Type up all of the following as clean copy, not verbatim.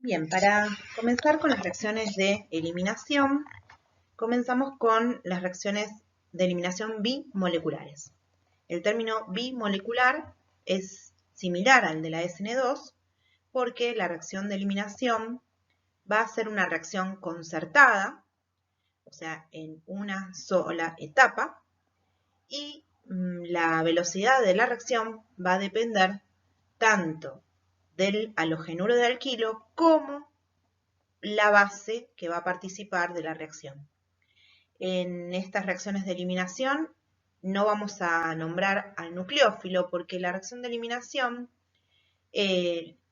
Bien, para comenzar con las reacciones de eliminación, comenzamos con las reacciones de eliminación bimoleculares. El término bimolecular es similar al de la SN2 porque la reacción de eliminación va a ser una reacción concertada, o sea, en una sola etapa, y la velocidad de la reacción va a depender tanto del halogenuro de alquilo como la base que va a participar de la reacción. En estas reacciones de eliminación no vamos a nombrar al nucleófilo porque la reacción de eliminación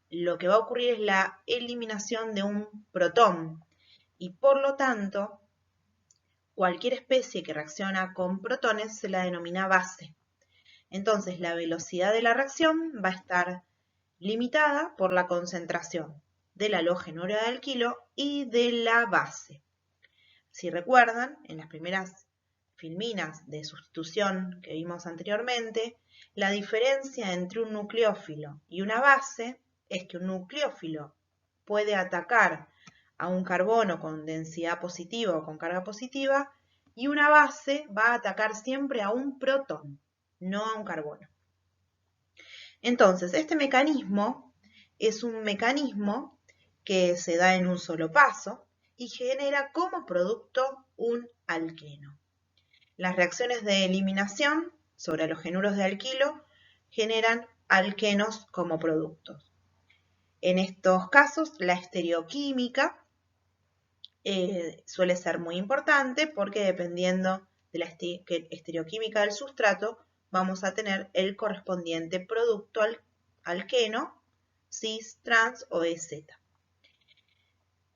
lo que va a ocurrir es la eliminación de un protón y por lo tanto cualquier especie que reacciona con protones se la denomina base. Entonces la velocidad de la reacción va a estar limitada por la concentración del halógeno de alquilo y de la base. Si recuerdan, en las primeras filminas de sustitución que vimos anteriormente, la diferencia entre un nucleófilo y una base es que un nucleófilo puede atacar a un carbono con densidad positiva o con carga positiva y una base va a atacar siempre a un protón, no a un carbono. Entonces, este mecanismo es un mecanismo que se da en un solo paso y genera como producto un alqueno. Las reacciones de eliminación sobre halogenuros de alquilo generan alquenos como productos. En estos casos, la estereoquímica suele ser muy importante porque dependiendo de la estereoquímica del sustrato, vamos a tener el correspondiente producto alqueno, cis, trans o EZ.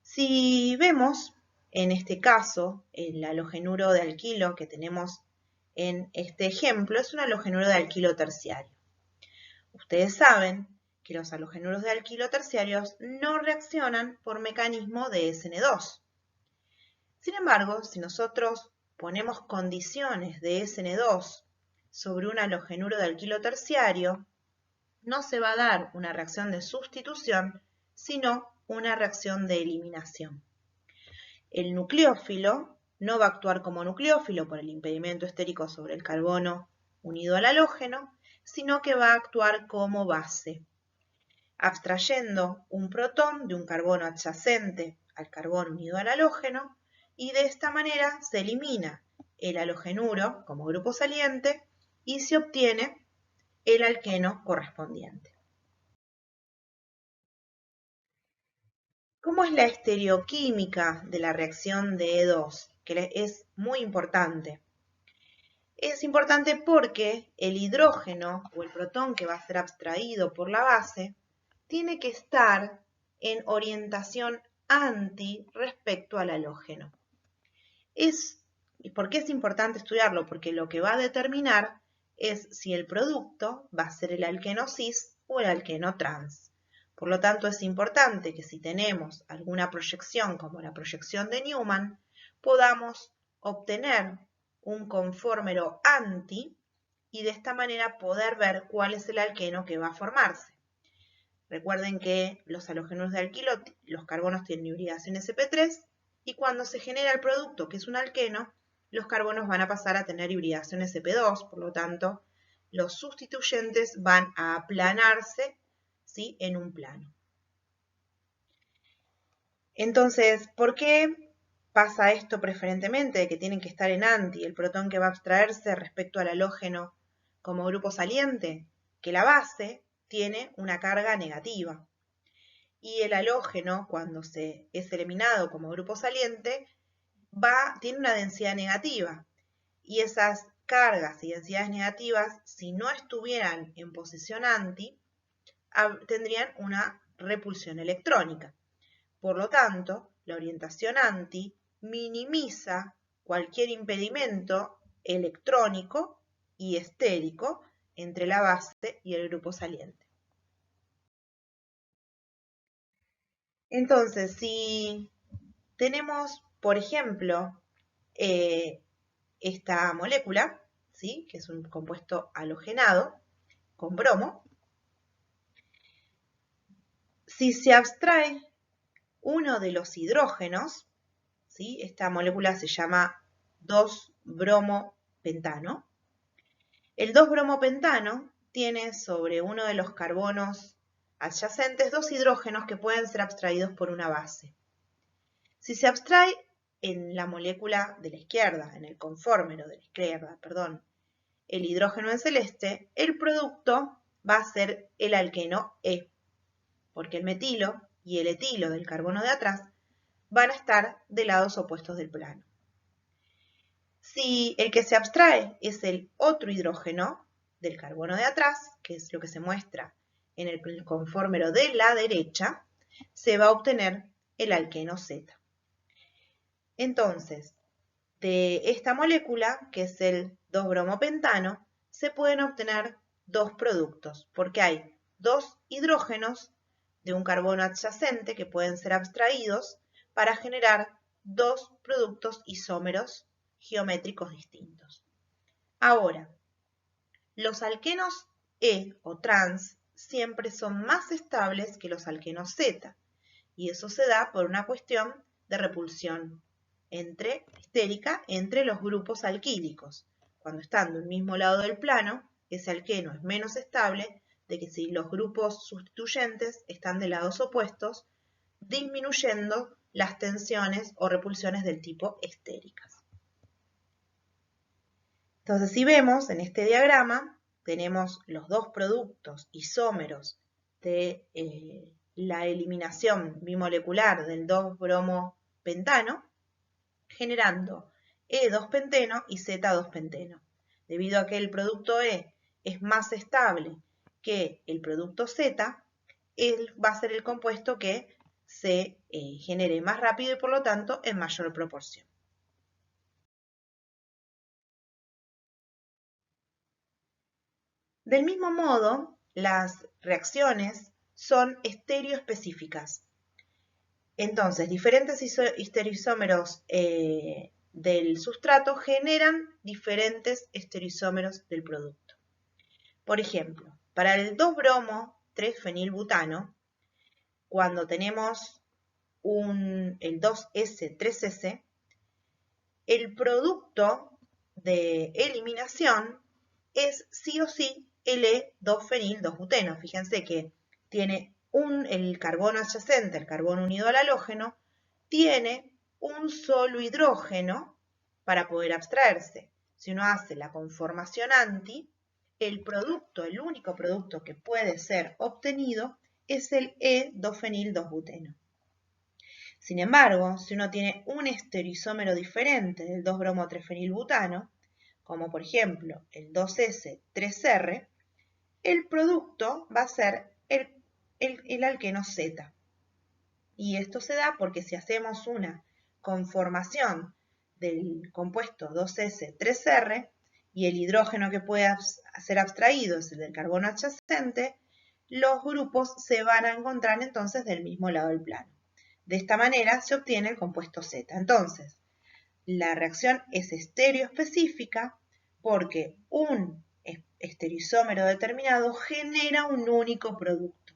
Si vemos en este caso el halogenuro de alquilo que tenemos en este ejemplo, es un halogenuro de alquilo terciario. Ustedes saben que los halogenuros de alquilo terciarios no reaccionan por mecanismo de SN2. Sin embargo, si nosotros ponemos condiciones de SN2 sobre un halogenuro de alquilo terciario, no se va a dar una reacción de sustitución, sino una reacción de eliminación. El nucleófilo no va a actuar como nucleófilo por el impedimento estérico sobre el carbono unido al halógeno, sino que va a actuar como base, abstrayendo un protón de un carbono adyacente al carbono unido al halógeno, y de esta manera se elimina el halogenuro como grupo saliente y se obtiene el alqueno correspondiente. ¿Cómo es la estereoquímica de la reacción de E2? Que es muy importante. Es importante porque el hidrógeno o el protón que va a ser abstraído por la base tiene que estar en orientación anti respecto al halógeno. ¿Y por qué es importante estudiarlo? Porque lo que va a determinar es si el producto va a ser el alqueno cis o el alqueno trans. Por lo tanto, es importante que si tenemos alguna proyección como la proyección de Newman, podamos obtener un conformero anti y de esta manera poder ver cuál es el alqueno que va a formarse. Recuerden que los halógenos de alquilo, los carbonos tienen hibridación sp3 y cuando se genera el producto, que es un alqueno, los carbonos van a pasar a tener hibridación sp2, por lo tanto, los sustituyentes van a aplanarse, ¿sí?, en un plano. Entonces, ¿por qué pasa esto preferentemente, de que tienen que estar en anti el protón que va a abstraerse respecto al halógeno como grupo saliente? Que la base tiene una carga negativa. Y el halógeno, cuando es eliminado como grupo saliente, tiene una densidad negativa. Y esas cargas y densidades negativas, si no estuvieran en posición anti, tendrían una repulsión electrónica. Por lo tanto, la orientación anti minimiza cualquier impedimento electrónico y estérico entre la base y el grupo saliente. Entonces, si tenemos, por ejemplo, esta molécula, ¿sí?, que es un compuesto halogenado con bromo, si se abstrae uno de los hidrógenos, ¿sí? Esta molécula se llama 2-bromopentano. El 2-bromopentano tiene sobre uno de los carbonos adyacentes dos hidrógenos que pueden ser abstraídos por una base. Si se abstrae en la molécula de la izquierda, en el conformero de la izquierda, perdón, el hidrógeno en celeste, el producto va a ser el alqueno E, porque el metilo y el etilo del carbono de atrás van a estar de lados opuestos del plano. Si el que se abstrae es el otro hidrógeno del carbono de atrás, que es lo que se muestra en el conformero de la derecha, se va a obtener el alqueno Z. Entonces, de esta molécula, que es el 2-bromopentano, se pueden obtener dos productos, porque hay dos hidrógenos de un carbono adyacente que pueden ser abstraídos para generar dos productos isómeros geométricos distintos. Ahora, los alquenos E o trans siempre son más estables que los alquenos Z, y eso se da por una cuestión de repulsión estérica entre los grupos alquílicos. Cuando están del mismo lado del plano, ese alqueno es menos estable de que si los grupos sustituyentes están de lados opuestos, disminuyendo las tensiones o repulsiones del tipo estéricas. Entonces, si vemos en este diagrama, tenemos los dos productos isómeros de la eliminación bimolecular del 2-bromopentano, generando E2-penteno y Z2-penteno. Debido a que el producto E es más estable que el producto Z, él va a ser el compuesto que se genere más rápido y por lo tanto en mayor proporción. Del mismo modo, las reacciones son estereoespecíficas. Entonces, diferentes estereoisómeros del sustrato generan diferentes estereoisómeros del producto. Por ejemplo, para el 2-bromo-3-fenilbutano, cuando tenemos el 2S3S, el producto de eliminación es sí o sí el E2-fenil-2-buteno. Fíjense que tiene el carbono adyacente, el carbono unido al halógeno, tiene un solo hidrógeno para poder abstraerse. Si uno hace la conformación anti, el único producto que puede ser obtenido es el E2-fenil-2-buteno. Sin embargo, si uno tiene un estereoisómero diferente del 2-bromo-3-fenilbutano, como por ejemplo el 2S3R, el producto va a ser el alqueno Z. Y esto se da porque si hacemos una conformación del compuesto 2S3R y el hidrógeno que puede ser abstraído es el del carbono adyacente, los grupos se van a encontrar entonces del mismo lado del plano. De esta manera se obtiene el compuesto Z. Entonces, la reacción es estereoespecífica porque un estereoisómero determinado genera un único producto.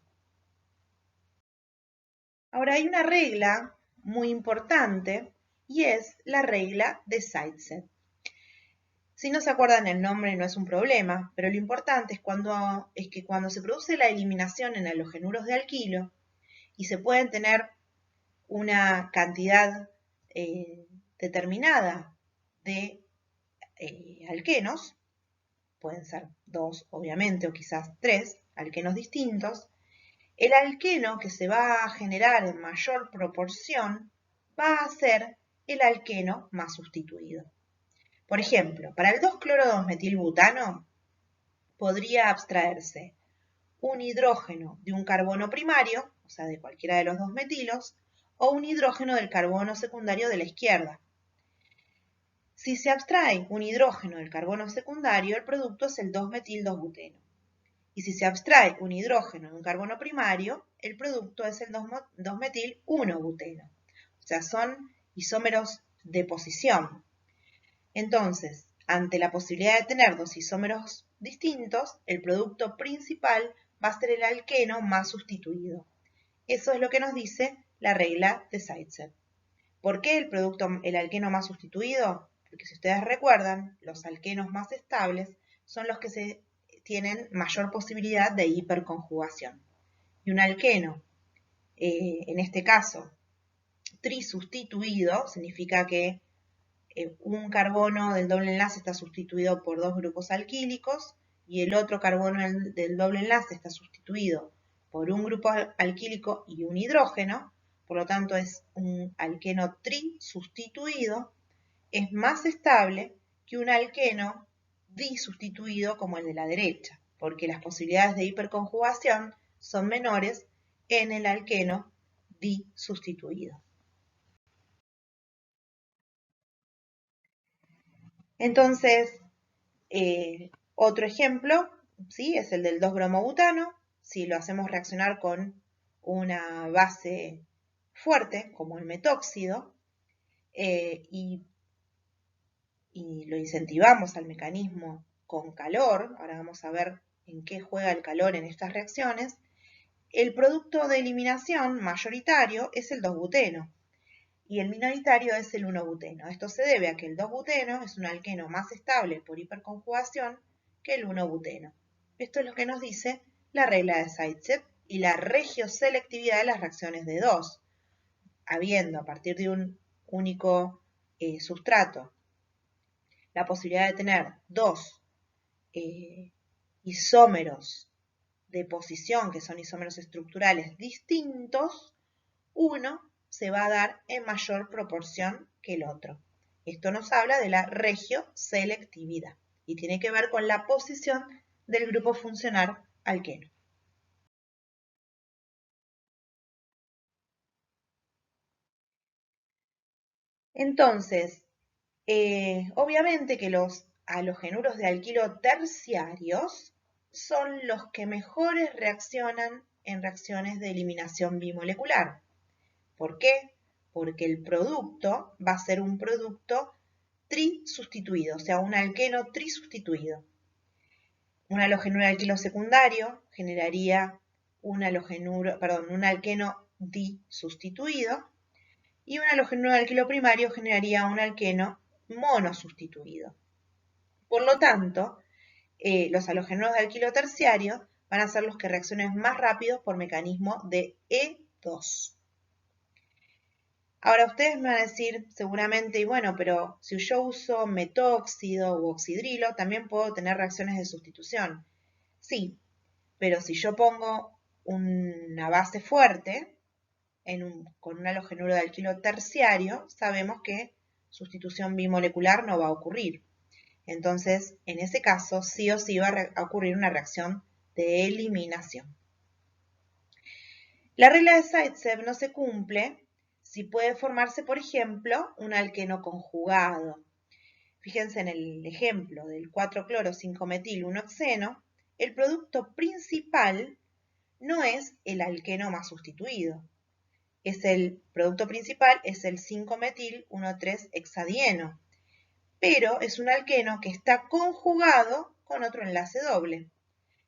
Ahora hay una regla muy importante y es la regla de Zaitsev. Si no se acuerdan el nombre no es un problema, pero lo importante es que cuando se produce la eliminación en halogenuros de alquilo y se pueden tener una cantidad determinada de alquenos, pueden ser 2 obviamente o quizás 3 alquenos distintos, el alqueno que se va a generar en mayor proporción va a ser el alqueno más sustituido. Por ejemplo, para el 2-cloro-2-metilbutano podría abstraerse un hidrógeno de un carbono primario, o sea, de cualquiera de los dos metilos, o un hidrógeno del carbono secundario de la izquierda. Si se abstrae un hidrógeno del carbono secundario, el producto es el 2-metil-2-buteno. Y si se abstrae un hidrógeno de un carbono primario, el producto es el 2-metil-1-buteno. O sea, son isómeros de posición. Entonces, ante la posibilidad de tener dos isómeros distintos, el producto principal va a ser el alqueno más sustituido. Eso es lo que nos dice la regla de Zaitsev. ¿Por qué el alqueno más sustituido? Porque si ustedes recuerdan, los alquenos más estables son los que tienen mayor posibilidad de hiperconjugación. Y un alqueno, en este caso, trisustituido, significa que un carbono del doble enlace está sustituido por dos grupos alquílicos y el otro carbono del doble enlace está sustituido por un grupo alquílico y un hidrógeno, por lo tanto es un alqueno trisustituido, es más estable que un alqueno disustituido como el de la derecha, porque las posibilidades de hiperconjugación son menores en el alqueno disustituido. Entonces, otro ejemplo, ¿sí? Es el del 2-bromobutano. Si lo hacemos reaccionar con una base fuerte, como el metóxido, y lo incentivamos al mecanismo con calor, ahora vamos a ver en qué juega el calor en estas reacciones, el producto de eliminación mayoritario es el 2-buteno y el minoritario es el 1-buteno. Esto se debe a que el 2-buteno es un alqueno más estable por hiperconjugación que el 1-buteno. Esto es lo que nos dice la regla de Zaitsev y la regioselectividad de las reacciones de 2, habiendo a partir de un único sustrato la posibilidad de tener dos isómeros de posición, que son isómeros estructurales distintos, uno se va a dar en mayor proporción que el otro. Esto nos habla de la regioselectividad y tiene que ver con la posición del grupo funcional alqueno. Entonces, obviamente que los halogenuros de alquilo terciarios son los que mejores reaccionan en reacciones de eliminación bimolecular. ¿Por qué? Porque el producto va a ser un producto trisustituido, o sea, un alqueno trisustituido. Un halogenuro de alquilo secundario generaría un alqueno disustituido y un halogenuro de alquilo primario generaría un alqueno monosustituido. Por lo tanto, los halogenuros de alquilo terciario van a ser los que reaccionen más rápido por mecanismo de E2. Ahora ustedes me van a decir seguramente, y bueno, pero si yo uso metóxido u oxidrilo, también puedo tener reacciones de sustitución. Sí, pero si yo pongo una base fuerte con un halogenuro de alquilo terciario, sabemos que sustitución bimolecular no va a ocurrir. Entonces, en ese caso, sí o sí va a ocurrir una reacción de eliminación. La regla de Zaitsev no se cumple si puede formarse, por ejemplo, un alqueno conjugado. Fíjense en el ejemplo del 4-cloro-5-metil-1-oxeno, el producto principal no es el alqueno más sustituido. El producto principal es el 5-metil-1,3-hexadieno, pero es un alqueno que está conjugado con otro enlace doble.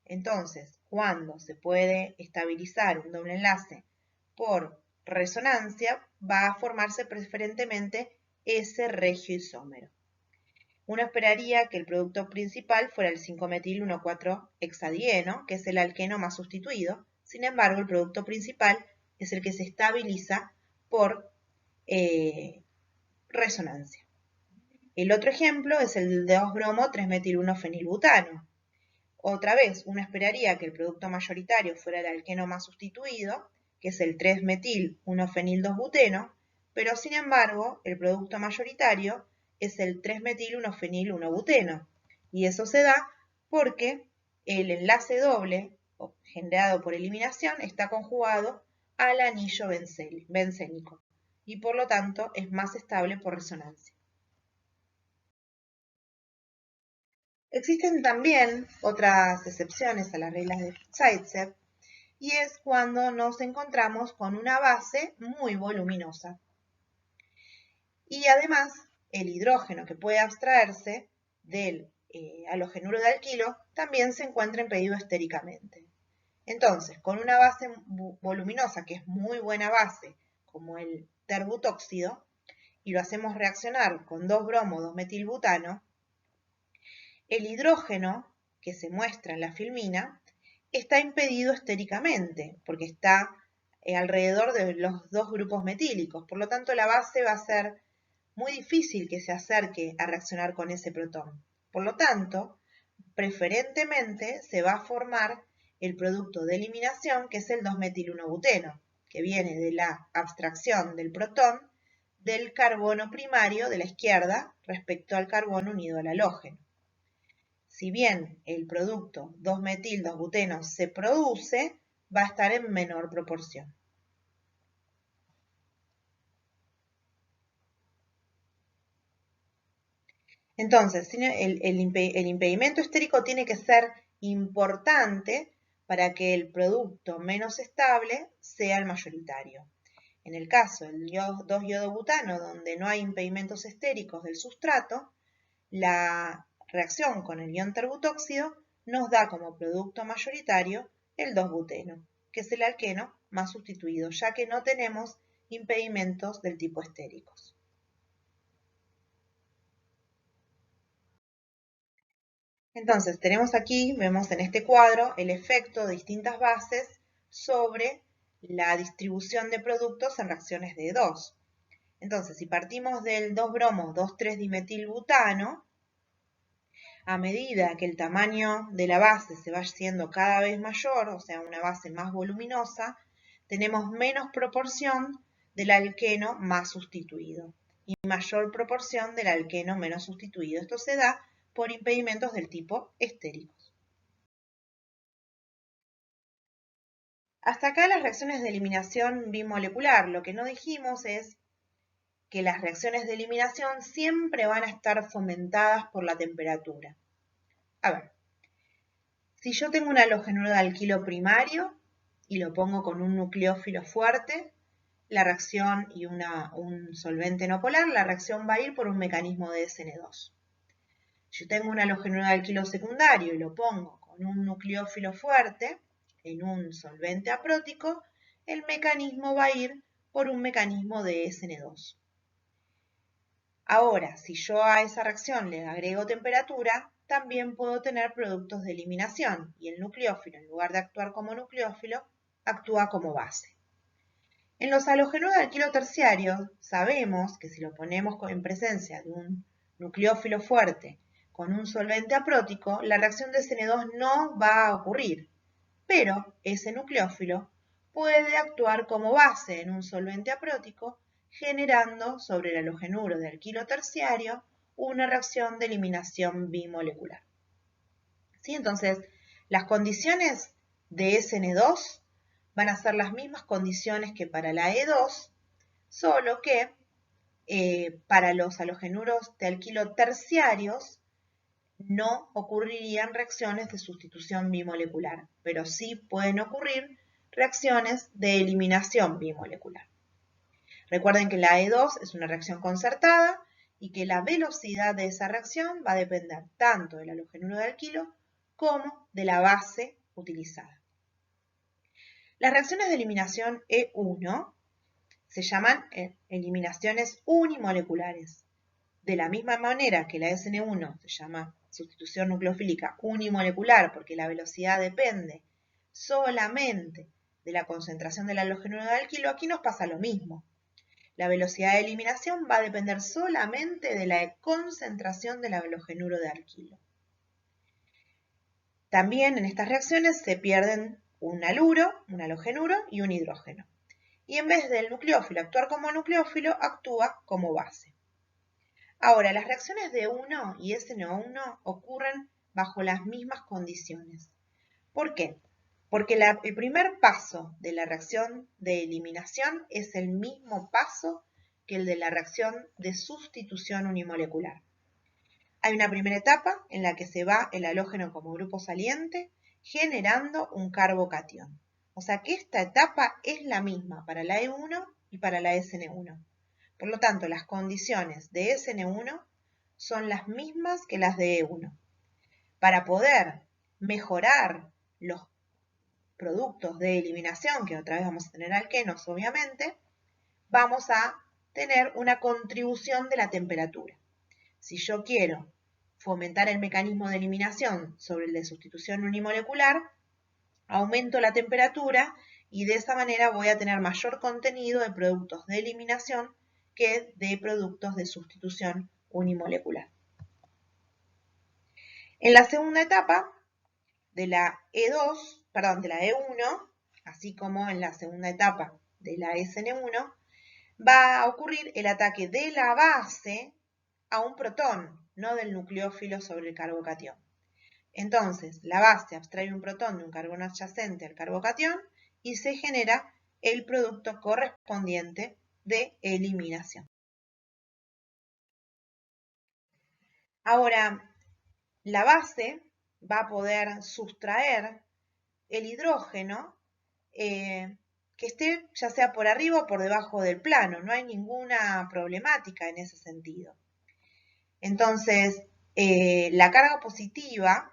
Entonces, cuando se puede estabilizar un doble enlace por resonancia, va a formarse preferentemente ese regioisómero. Uno esperaría que el producto principal fuera el 5-metil-1,4-hexadieno, que es el alqueno más sustituido. Sin embargo, el producto principal es el que se estabiliza por resonancia. El otro ejemplo es el de 2-bromo-3-metil-1-fenilbutano. Otra vez, uno esperaría que el producto mayoritario fuera el alqueno más sustituido, que es el 3-metil-1-fenil-2-buteno, pero sin embargo, el producto mayoritario es el 3-metil-1-fenil-1-buteno. Y eso se da porque el enlace doble generado por eliminación está conjugado al anillo bencénico y por lo tanto es más estable por resonancia. Existen también otras excepciones a las reglas de Zaitsev y es cuando nos encontramos con una base muy voluminosa. Y además, el hidrógeno que puede abstraerse del halogenuro de alquilo también se encuentra impedido estéricamente. Entonces, con una base voluminosa, que es muy buena base, como el terbutóxido, y lo hacemos reaccionar con 2-bromo-2-metilbutano, el hidrógeno que se muestra en la filmina está impedido estéricamente, porque está alrededor de los 2 grupos metílicos. Por lo tanto, la base va a ser muy difícil que se acerque a reaccionar con ese protón. Por lo tanto, preferentemente se va a formar el producto de eliminación, que es el 2-metil-1-buteno, que viene de la abstracción del protón del carbono primario de la izquierda respecto al carbono unido al halógeno. Si bien el producto 2-metil-2-buteno se produce, va a estar en menor proporción. Entonces, el impedimento estérico tiene que ser importante para que el producto menos estable sea el mayoritario. En el caso del 2-iodo-butano, donde no hay impedimentos estéricos del sustrato, la reacción con el ion terbutóxido nos da como producto mayoritario el 2-buteno, que es el alqueno más sustituido, ya que no tenemos impedimentos del tipo estéricos. Entonces, tenemos aquí, vemos en este cuadro, el efecto de distintas bases sobre la distribución de productos en reacciones de 2. Entonces, si partimos del 2-bromo-2,3-dimetilbutano, a medida que el tamaño de la base se va haciendo cada vez mayor, o sea, una base más voluminosa, tenemos menos proporción del alqueno más sustituido y mayor proporción del alqueno menos sustituido. Esto se da por impedimentos del tipo estéricos. Hasta acá las reacciones de eliminación bimolecular. Lo que no dijimos es que las reacciones de eliminación siempre van a estar fomentadas por la temperatura. A ver, si yo tengo un halogenuro de alquilo primario y lo pongo con un nucleófilo fuerte, la reacción y un solvente no polar, la reacción va a ir por un mecanismo de SN2. Si yo tengo un halogenuro de alquilo secundario y lo pongo con un nucleófilo fuerte en un solvente aprótico, el mecanismo va a ir por un mecanismo de SN2. Ahora, si yo a esa reacción le agrego temperatura, también puedo tener productos de eliminación y el nucleófilo, en lugar de actuar como nucleófilo, actúa como base. En los halogenuros de alquilo terciario sabemos que si lo ponemos en presencia de un nucleófilo fuerte con un solvente aprótico, la reacción de SN2 no va a ocurrir, pero ese nucleófilo puede actuar como base en un solvente aprótico, generando sobre el halogenuro de alquilo terciario una reacción de eliminación bimolecular. ¿Sí? Entonces, las condiciones de SN2 van a ser las mismas condiciones que para la E2, solo que para los halogenuros de alquilo terciarios no ocurrirían reacciones de sustitución bimolecular, pero sí pueden ocurrir reacciones de eliminación bimolecular. Recuerden que la E2 es una reacción concertada y que la velocidad de esa reacción va a depender tanto del halogenuro de alquilo como de la base utilizada. Las reacciones de eliminación E1 se llaman eliminaciones unimoleculares. De la misma manera que la SN1 se llama sustitución nucleofílica unimolecular porque la velocidad depende solamente de la concentración del halogenuro de alquilo, aquí nos pasa lo mismo. La velocidad de eliminación va a depender solamente de la concentración del halogenuro de alquilo. También en estas reacciones se pierden un haluro, un halogenuro y un hidrógeno. Y en vez del nucleófilo actuar como nucleófilo, actúa como base. Ahora, las reacciones de 1 y SNO1 ocurren bajo las mismas condiciones. ¿Por qué? Porque el primer paso de la reacción de eliminación es el mismo paso que el de la reacción de sustitución unimolecular. Hay una primera etapa en la que se va el halógeno como grupo saliente generando un carbocatión. O sea que esta etapa es la misma para la E1 y para la SN1. Por lo tanto, las condiciones de SN1 son las mismas que las de E1. Para poder mejorar los productos de eliminación, que otra vez vamos a tener alquenos obviamente, vamos a tener una contribución de la temperatura. Si yo quiero fomentar el mecanismo de eliminación sobre el de sustitución unimolecular, aumento la temperatura y de esa manera voy a tener mayor contenido de productos de eliminación que de productos de sustitución unimolecular. En la segunda etapa de la E1, así como en la segunda etapa de la SN1, va a ocurrir el ataque de la base a un protón, no del nucleófilo sobre el carbocatión. Entonces, la base abstrae un protón de un carbono adyacente al carbocatión y se genera el producto correspondiente de eliminación. Ahora, la base va a poder sustraer el hidrógeno que esté ya sea por arriba o por debajo del plano. No hay ninguna problemática en ese sentido. Entonces, la carga positiva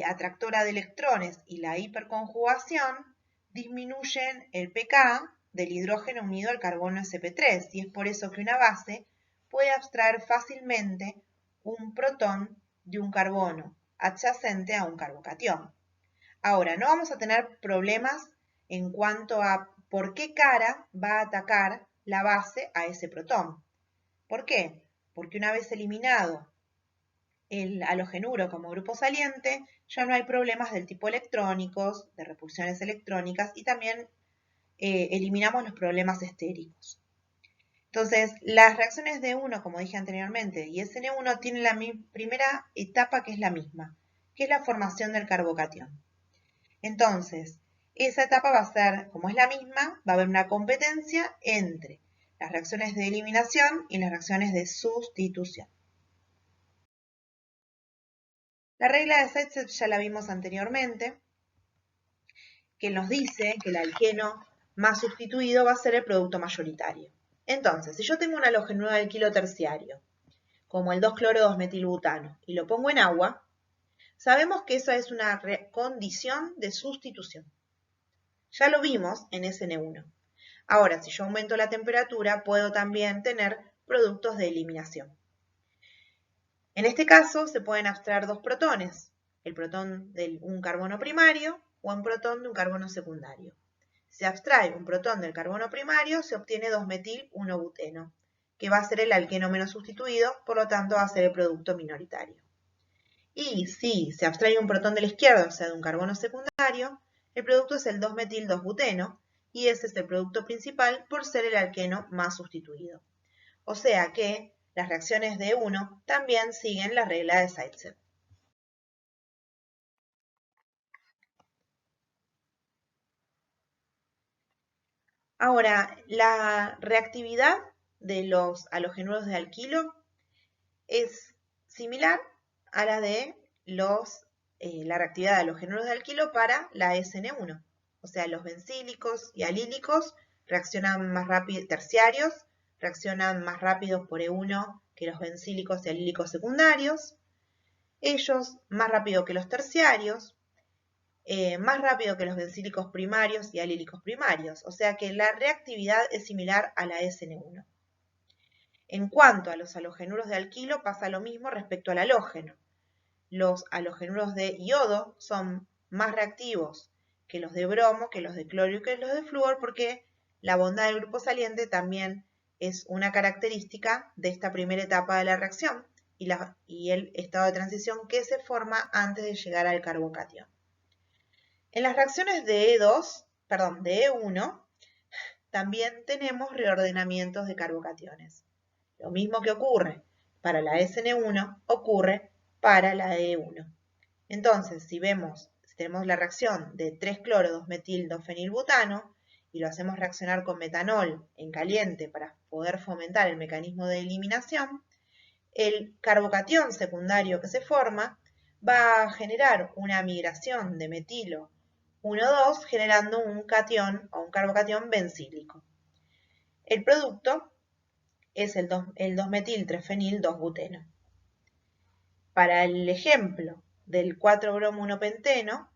atractora de electrones y la hiperconjugación disminuyen el pK del hidrógeno unido al carbono sp3 y es por eso que una base puede abstraer fácilmente un protón de un carbono adyacente a un carbocatión. Ahora, no vamos a tener problemas en cuanto a por qué cara va a atacar la base a ese protón. ¿Por qué? Porque una vez eliminado el halogenuro como grupo saliente, ya no hay problemas del tipo electrónicos, de repulsiones electrónicas y también eliminamos los problemas estéricos. Entonces, las reacciones D1, como dije anteriormente, y SN1 tienen la primera etapa que es la misma, que es la formación del carbocatión. Entonces, esa etapa va a ser, como es la misma, va a haber una competencia entre las reacciones de eliminación y las reacciones de sustitución. La regla de Zaitsev ya la vimos anteriormente, que nos dice que el alqueno más sustituido va a ser el producto mayoritario. Entonces, si yo tengo un halogenuro de alquilo terciario, como el 2-cloro-2-metilbutano, y lo pongo en agua, sabemos que esa es una condición de sustitución. Ya lo vimos en SN1. Ahora, si yo aumento la temperatura, puedo también tener productos de eliminación. En este caso, se pueden abstraer dos protones, el protón de un carbono primario o un protón de un carbono secundario. Si se abstrae un protón del carbono primario, se obtiene 2-metil-1-buteno, que va a ser el alqueno menos sustituido, por lo tanto va a ser el producto minoritario. Y si se abstrae un protón de la izquierda, o sea, de un carbono secundario, el producto es el 2-metil-2-buteno, y ese es el producto principal por ser el alqueno más sustituido. O sea que las reacciones de E1 también siguen la regla de Zaitsev. Ahora, la reactividad de los halogenuros de alquilo es similar a la de la reactividad de halogenuros de alquilo para la SN1. O sea, los bencílicos y alílicos reaccionan más rápido, terciarios, reaccionan más rápido por E1 que los bencílicos y alílicos secundarios. Ellos más rápido que los terciarios, más rápido que los bencílicos primarios y alílicos primarios. O sea que la reactividad es similar a la SN1. En cuanto a los halogenuros de alquilo, pasa lo mismo respecto al halógeno. Los halogenuros de yodo son más reactivos que los de bromo, que los de cloro y que los de flúor, porque la bondad del grupo saliente también es una característica de esta primera etapa de la reacción y el estado de transición que se forma antes de llegar al carbocatión. En las reacciones de E1, también tenemos reordenamientos de carbocationes. Lo mismo que ocurre para la SN1 ocurre para la E1. Entonces, si tenemos la reacción de 3-cloro-2-metil-2-fenilbutano y lo hacemos reaccionar con metanol en caliente para poder fomentar el mecanismo de eliminación, el carbocatión secundario que se forma va a generar una migración de metilo 1,2 generando un catión o un carbocatión bencílico. El producto es el 2-metil-3-fenil-2-buteno. Para el ejemplo del 4-bromo-1-penteno,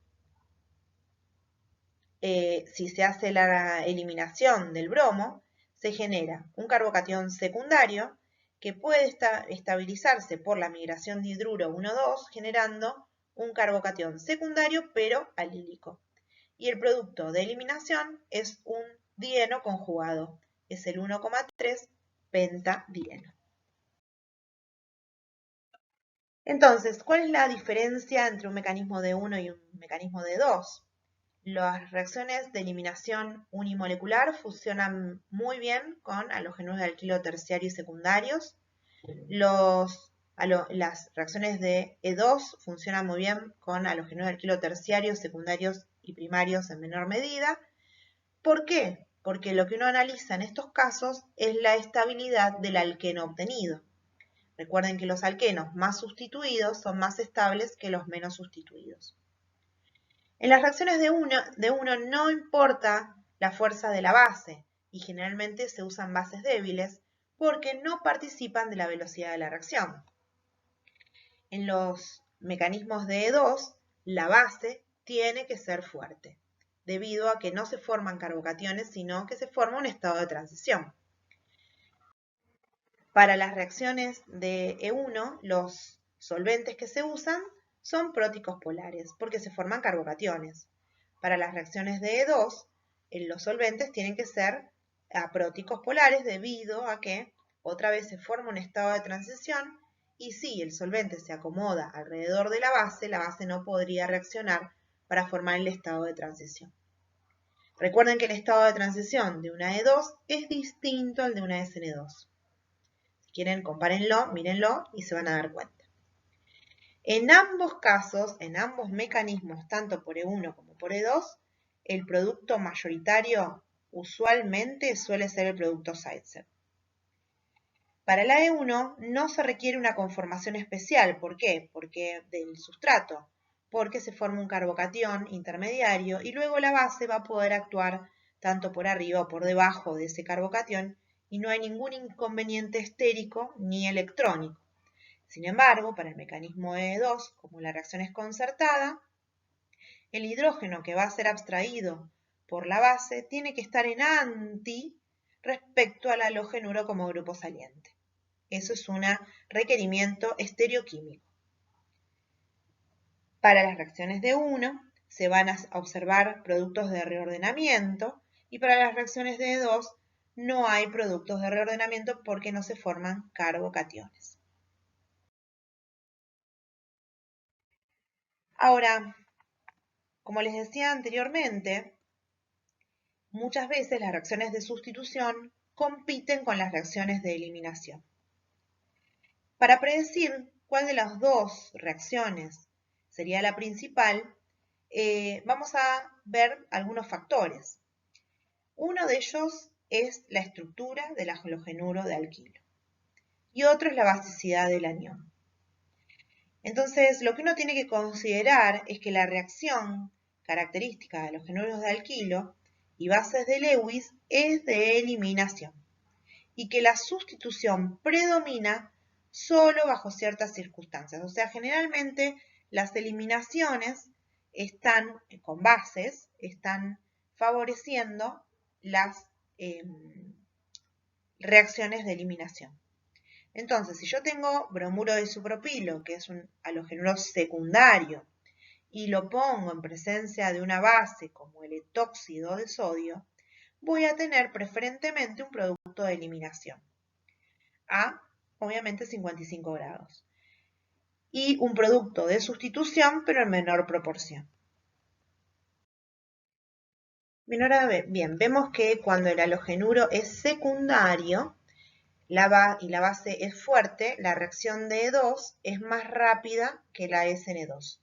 si se hace la eliminación del bromo, se genera un carbocatión secundario que puede estabilizarse por la migración dihidruro 1,2, generando un carbocatión secundario pero alílico. Y el producto de eliminación es un dieno conjugado, es el 1,3 pentadieno. Entonces, ¿cuál es la diferencia entre un mecanismo de 1 y un mecanismo de 2? Las reacciones de eliminación unimolecular funcionan muy bien con halogenuros de alquilo terciario y secundarios. Las reacciones de E2 funcionan muy bien con halogenuros de alquilo terciarios, secundarios y primarios en menor medida. ¿Por qué? Porque lo que uno analiza en estos casos es la estabilidad del alqueno obtenido. Recuerden que los alquenos más sustituidos son más estables que los menos sustituidos. En las reacciones de uno no importa la fuerza de la base y generalmente se usan bases débiles porque no participan de la velocidad de la reacción. En los mecanismos de E2, la base tiene que ser fuerte, debido a que no se forman carbocationes, sino que se forma un estado de transición. Para las reacciones de E1, los solventes que se usan son próticos polares, porque se forman carbocationes. Para las reacciones de E2, los solventes tienen que ser apróticos polares debido a que otra vez se forma un estado de transición y si el solvente se acomoda alrededor de la base no podría reaccionar para formar el estado de transición. Recuerden que el estado de transición de una E2 es distinto al de una SN2. Si quieren, compárenlo, mírenlo y se van a dar cuenta. En ambos casos, en ambos mecanismos, tanto por E1 como por E2, el producto mayoritario usualmente suele ser el producto Zaitsev. Para la E1 no se requiere una conformación especial. ¿Por qué? Porque del sustrato, porque se forma un carbocatión intermediario y luego la base va a poder actuar tanto por arriba o por debajo de ese carbocatión y no hay ningún inconveniente estérico ni electrónico. Sin embargo, para el mecanismo E2, como la reacción es concertada, el hidrógeno que va a ser abstraído por la base tiene que estar en anti respecto al halogenuro como grupo saliente. Eso es un requerimiento estereoquímico. Para las reacciones de 1 se van a observar productos de reordenamiento y para las reacciones de 2 no hay productos de reordenamiento porque no se forman carbocationes. Ahora, como les decía anteriormente, muchas veces las reacciones de sustitución compiten con las reacciones de eliminación. Para predecir cuál de las dos reacciones sería la principal, vamos a ver algunos factores. Uno de ellos es la estructura del halogenuro de alquilo y otro es la basicidad del anión. Entonces, lo que uno tiene que considerar es que la reacción característica de los halogenuros de alquilo y bases de Lewis es de eliminación y que la sustitución predomina solo bajo ciertas circunstancias. O sea, generalmente las eliminaciones con bases están favoreciendo las reacciones de eliminación. Entonces, si yo tengo bromuro de isopropilo, que es un halogenuro secundario, y lo pongo en presencia de una base como el etóxido de sodio, voy a tener preferentemente un producto de eliminación a, obviamente, 55 grados. Y un producto de sustitución, pero en menor proporción. Bien, vemos que cuando el halogenuro es secundario y la base es fuerte, la reacción de E2 es más rápida que la SN2.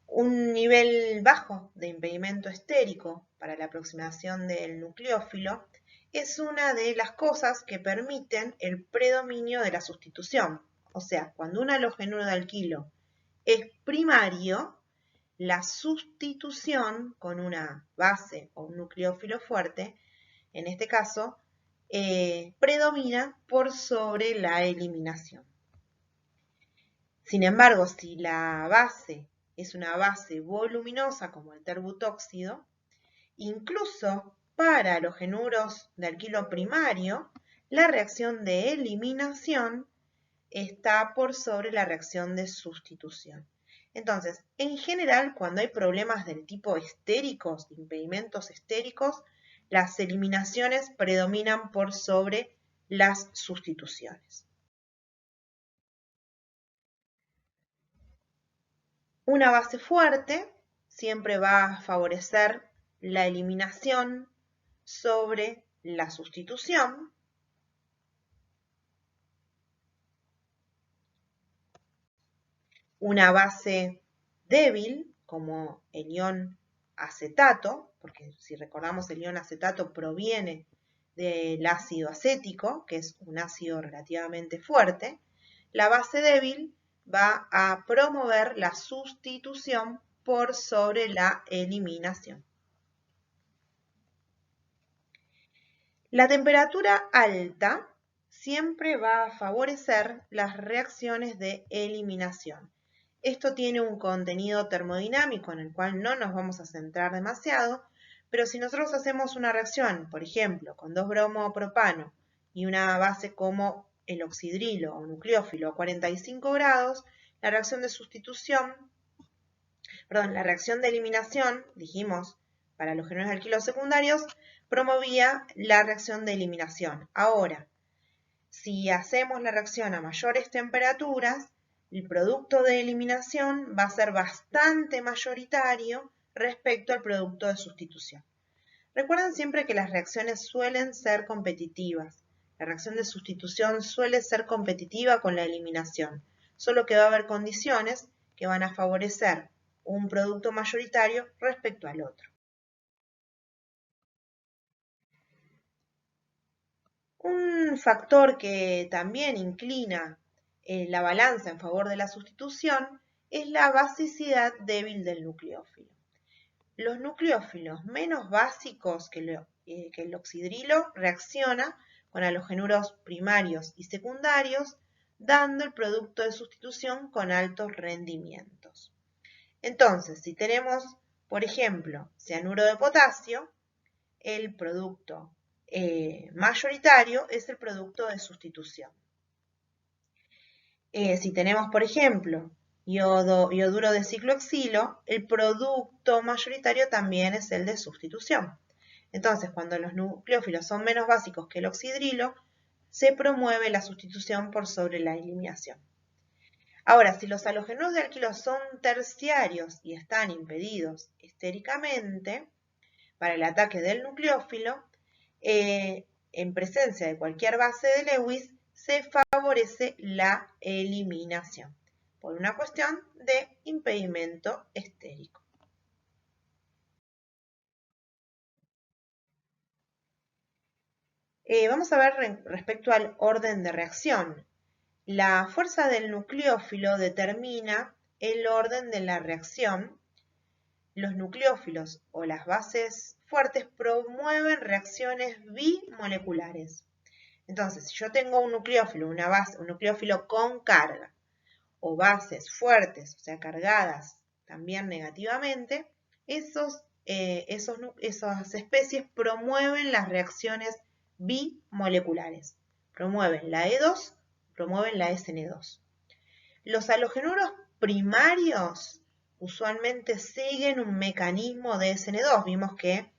Un nivel bajo de impedimento estérico para la aproximación del nucleófilo es una de las cosas que permiten el predominio de la sustitución. O sea, cuando un halogenuro de alquilo es primario, la sustitución con una base o un nucleófilo fuerte, en este caso, predomina por sobre la eliminación. Sin embargo, si la base es una base voluminosa como el terbutóxido, Incluso para los halogenuros de alquilo primario, la reacción de eliminación está por sobre la reacción de sustitución. Entonces, en general, cuando hay problemas del tipo estéricos, de impedimentos estéricos, las eliminaciones predominan por sobre las sustituciones. Una base fuerte siempre va a favorecer la eliminación sobre la sustitución. Una base débil, como el ion acetato, porque si recordamos el ion acetato proviene del ácido acético, que es un ácido relativamente fuerte, la base débil va a promover la sustitución por sobre la eliminación. La temperatura alta siempre va a favorecer las reacciones de eliminación. Esto tiene un contenido termodinámico en el cual no nos vamos a centrar demasiado, pero si nosotros hacemos una reacción, por ejemplo, con 2-bromopropano y una base como el oxidrilo o nucleófilo a 45 grados, la reacción de la reacción de eliminación, dijimos, para los halogenuros de alquilo secundarios, promovía la reacción de eliminación. Ahora, si hacemos la reacción a mayores temperaturas, el producto de eliminación va a ser bastante mayoritario respecto al producto de sustitución. Recuerden siempre que las reacciones suelen ser competitivas. La reacción de sustitución suele ser competitiva con la eliminación, solo que va a haber condiciones que van a favorecer un producto mayoritario respecto al otro. Un factor que también inclina la balanza en favor de la sustitución es la basicidad débil del nucleófilo. Los nucleófilos menos básicos que el oxidrilo reacciona con halogenuros primarios y secundarios, dando el producto de sustitución con altos rendimientos. Entonces, si tenemos, por ejemplo, cianuro de potasio, el producto mayoritario es el producto de sustitución. Si tenemos, por ejemplo, ioduro de ciclohexilo, el producto mayoritario también es el de sustitución. Entonces, cuando los nucleófilos son menos básicos que el oxidrilo, se promueve la sustitución por sobre la eliminación. Ahora, si los halogenuros de alquilo son terciarios y están impedidos estéricamente para el ataque del nucleófilo, en presencia de cualquier base de Lewis, se favorece la eliminación por una cuestión de impedimento estérico. Vamos a ver respecto al orden de reacción. La fuerza del nucleófilo determina el orden de la reacción. Los nucleófilos o las bases fuertes promueven reacciones bimoleculares. Entonces, si yo tengo un nucleófilo, un nucleófilo con carga, o bases fuertes, o sea, cargadas también negativamente, esas especies promueven las reacciones bimoleculares. Promueven la E2, promueven la SN2. Los halogenuros primarios usualmente siguen un mecanismo de SN2. Vimos que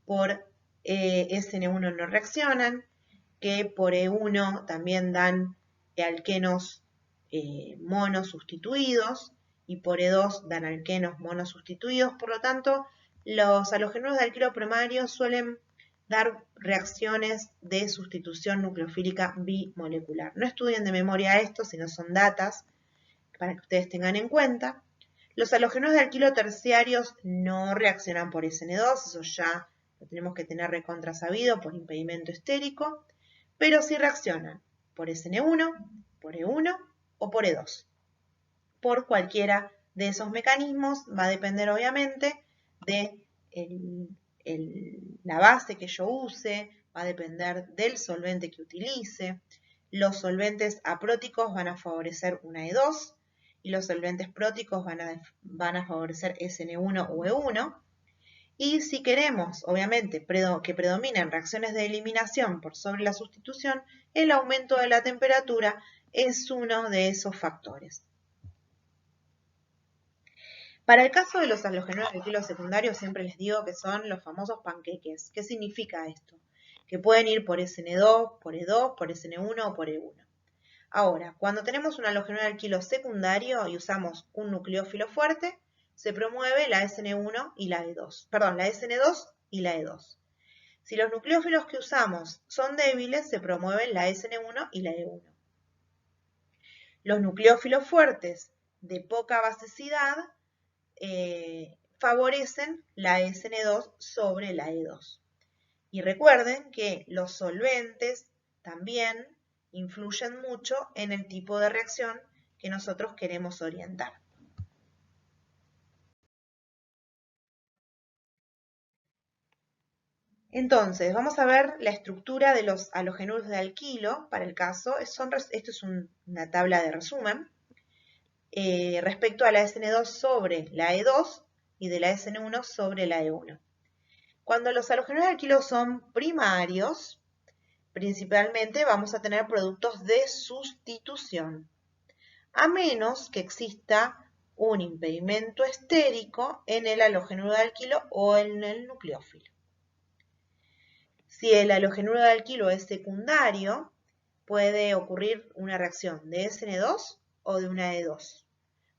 por SN1 no reaccionan, que por E1 también dan alquenos monos sustituidos y por E2 dan alquenos monos sustituidos. Por lo tanto, los halogenuros de alquilo primario suelen dar reacciones de sustitución nucleofílica bimolecular. No estudien de memoria esto, sino son datas para que ustedes tengan en cuenta. Los halogenuros de alquilo terciarios no reaccionan por SN2, eso ya lo tenemos que tener recontra sabido por impedimento estérico, pero sí reaccionan por SN1, por E1 o por E2. Por cualquiera de esos mecanismos va a depender obviamente de la base que yo use, va a depender del solvente que utilice. Los solventes apróticos van a favorecer una E2 y los solventes próticos van a favorecer SN1 o E1. Y si queremos, obviamente, que predominen reacciones de eliminación por sobre la sustitución, el aumento de la temperatura es uno de esos factores. Para el caso de los halogenuros de alquilo secundarios, siempre les digo que son los famosos panqueques. ¿Qué significa esto? Que pueden ir por SN2, por E2, por SN1 o por E1. Ahora, cuando tenemos un halogenuro de alquilo secundario y usamos un nucleófilo fuerte, se promueve la SN1 y la E2. Perdón, la SN2 y la E2. Si los nucleófilos que usamos son débiles, se promueven la SN1 y la E1. Los nucleófilos fuertes de poca basecidad favorecen la SN2 sobre la E2. Y recuerden que los solventes también influyen mucho en el tipo de reacción que nosotros queremos orientar. Entonces, vamos a ver la estructura de los halogenuros de alquilo para el caso. Esto es una tabla de resumen. Respecto a la SN2 sobre la E2 y de la SN1 sobre la E1. Cuando los halogenuros de alquilo son primarios, principalmente vamos a tener productos de sustitución, a menos que exista un impedimento estérico en el halogenuro de alquilo o en el nucleófilo. Si el halogenuro de alquilo es secundario, puede ocurrir una reacción de SN2 o de una E2,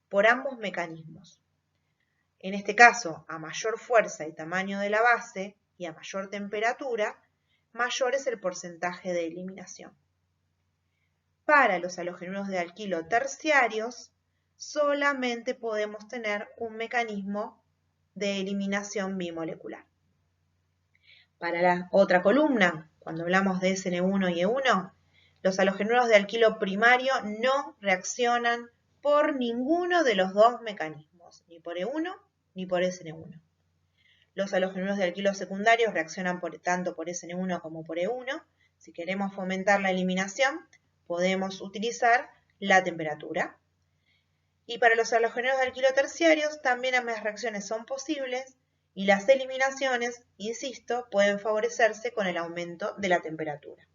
por ambos mecanismos. En este caso, a mayor fuerza y tamaño de la base y a mayor temperatura, mayor es el porcentaje de eliminación. Para los halogenuros de alquilo terciarios, solamente podemos tener un mecanismo de eliminación bimolecular. Para la otra columna, cuando hablamos de SN1 y E1, los halogenuros de alquilo primario no reaccionan por ninguno de los dos mecanismos, ni por E1 ni por SN1. Los halogenuros de alquilo secundarios reaccionan tanto por SN1 como por E1. Si queremos fomentar la eliminación, podemos utilizar la temperatura. Y para los halogenuros de alquilo terciarios, también ambas reacciones son posibles y las eliminaciones, insisto, pueden favorecerse con el aumento de la temperatura.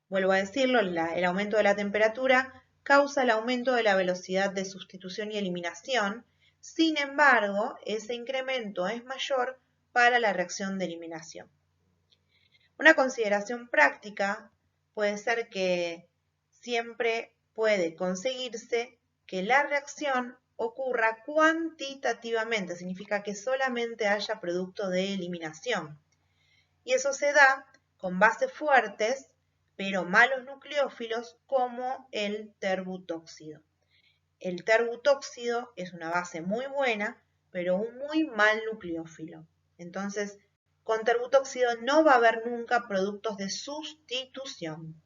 Vuelvo a decirlo, el aumento de la temperatura causa el aumento de la velocidad de sustitución y eliminación. Sin embargo, ese incremento es mayor para la reacción de eliminación. Una consideración práctica puede ser que siempre puede conseguirse que la reacción ocurra cuantitativamente, significa que solamente haya producto de eliminación. Y eso se da con bases fuertes, pero malos nucleófilos, como el terbutóxido. El terbutóxido es una base muy buena, pero un muy mal nucleófilo. Entonces, con terbutóxido no va a haber nunca productos de sustitución.